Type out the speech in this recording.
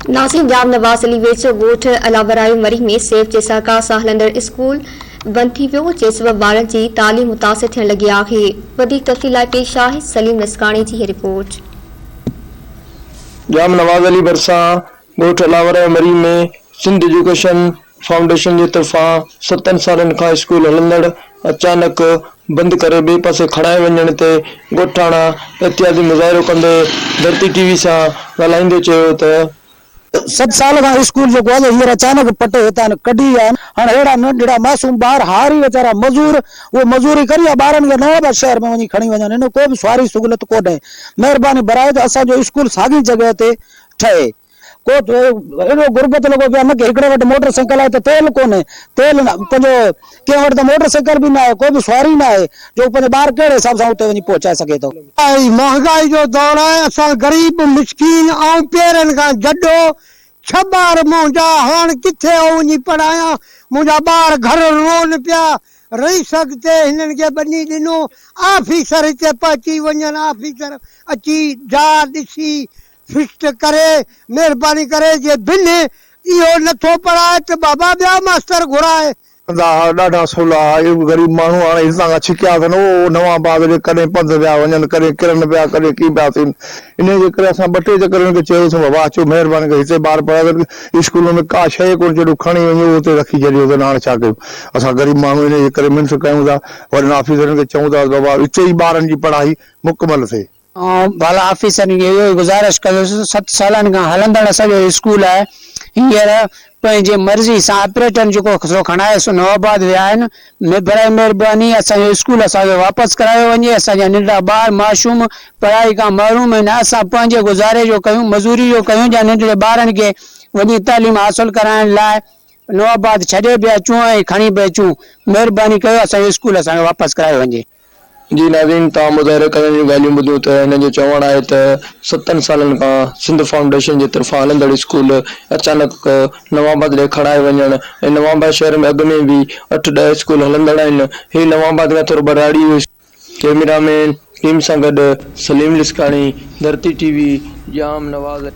नासिर जाम नवाज़ अली वेझो ॻोठ अलावरायो मरी में सेफ जे सरकार सां हलंदड़ स्कूल बंद थी वियो, जे सबब ॿारनि जी तालीम मुतासिर थियण लॻी आहे। वधीक तफ़सील लाइ पेश आहे सलीम निस्काणी जी रिपोर्ट। जाम नवाज़ अली भरिसां ॻोठ अलावरायो मरी में सिंध एजुकेशन फाउंडेशन जे तरफ़ां 7 सालनि खां स्कूल हलंदड़ अचानक बंद करे ॿिए पासे खणाए वञण ते ॻोठाणा एहतियाती मुज़ाहिरो कंदे धरती टीवी सां ॻाल्हाईंदे चयो त 7 साल का स्कूल जो आहे हींअर अचानक पटे हितां कढी आहिनि। हाणे अहिड़ा नंढड़ा मासूम ॿार हारी वीचारा मज़ूर उहो मज़ूरी करी ॿारनि खे नवाबाद शहर में वञी खणी वञनि, हिन को बि सवारी सहूलियत कोन्हे। महिरबानी बराए त असांजो स्कूल साॻी जॻह ते ठहे। को एॾो गुरबत लॻो पियो आहे न कि हिकिड़े वटि मोटरसाइकिल आहे त तेल कोन्हे, तेल पंहिंजो कंहिं वटि त मोटरसाइकिल बि न आहे, को बि सवारी न आहे जो पंहिंजे ॿार कहिड़े हिसाब सां उते वञी पहुचाए सघे थो। महंगाई जो दौर आहे, असां ग़रीब मिसकीन ऐं पेरनि खां जॾो 6 ॿार मुंहिंजा हाणे किथे वञी पढ़ायां। मुंहिंजा ॿार घर रोन पिया, रही सघते हिननि खे बनी ॾिनो। ऑफिसर हिते पहुची वञनि, ऑफिसर अची जा ॾिसी फिस्ट करे महिरबानी करे जे बिन इहो नथो पढ़ाए त बाबा ॿिया मास्टर घुराए। ॾाढा सवला गरीब माण्हू हाणे हितां खां छिकिया अथनि, उहो नवाबाद जे कॾहिं पंध पिया वञनि, कॾहिं किरनि पिया, कॾहिं कीअं पिया थियनि। इन जे करे असां 2 टे चकर हुनखे चयोसीं बाबा अचो महिरबानी करे हिते ॿार पढ़ाए, स्कूल में का शइ कोन जहिड़ो खणी वञो हुते रखी छॾियो अथनि। हाणे छा कयूं, असां ग़रीब माण्हू इन जे करे मिनत कयूं था, वरी ऑफिसरनि खे चऊं था बाबा हिते ई ॿारनि जी पढ़ाई मुकमल थिए। भला ऑफिसरनि खे इहो गुज़ारिश कंदुसि, 7 सालनि खां हलंदड़ असांजो स्कूल आहे, हींअर पंहिंजे मर्ज़ी सां ऑपरेटर जेको खणाए सो नवाबाद विया आहिनि। बराए महिरबानी असांजो स्कूल असांखे वापसि करायो वञे। असांजा नंढड़ा ॿार मासूम पढ़ाई खां महरूम आहिनि। असां पंहिंजे गुज़ारे जो कयूं, मज़ूरी जो कयूं, या नंढड़े ॿारनि खे वञी तालीम हासिल कराइण लाइ नवाबाद छॾे पिया अचूं ऐं खणी पिया अचूं। महिरबानी कयो असांजो स्कूल असांखे वापसि करायो वञे। जी नाज़रीन, तव्हां मुज़ाहिरो करण जूं ॻाल्हियूं ॿुधियूं त हिन जो चवणु आहे त 7 सालनि खां सिंध फाउंडेशन जे तरफ़ां हलंदड़ स्कूल अचानक नवाबाद ॾे खणाए वञण ऐं नवाबाद शहर में अॻु में बि 8-10 स्कूल हलंदड़ आहिनि। ही नवाबाद खां थोरो बराड़ी हुई। कैमरामैन टीम सां गॾु सलीम लिस्काणी, धरती टीवी, जाम नवाज़।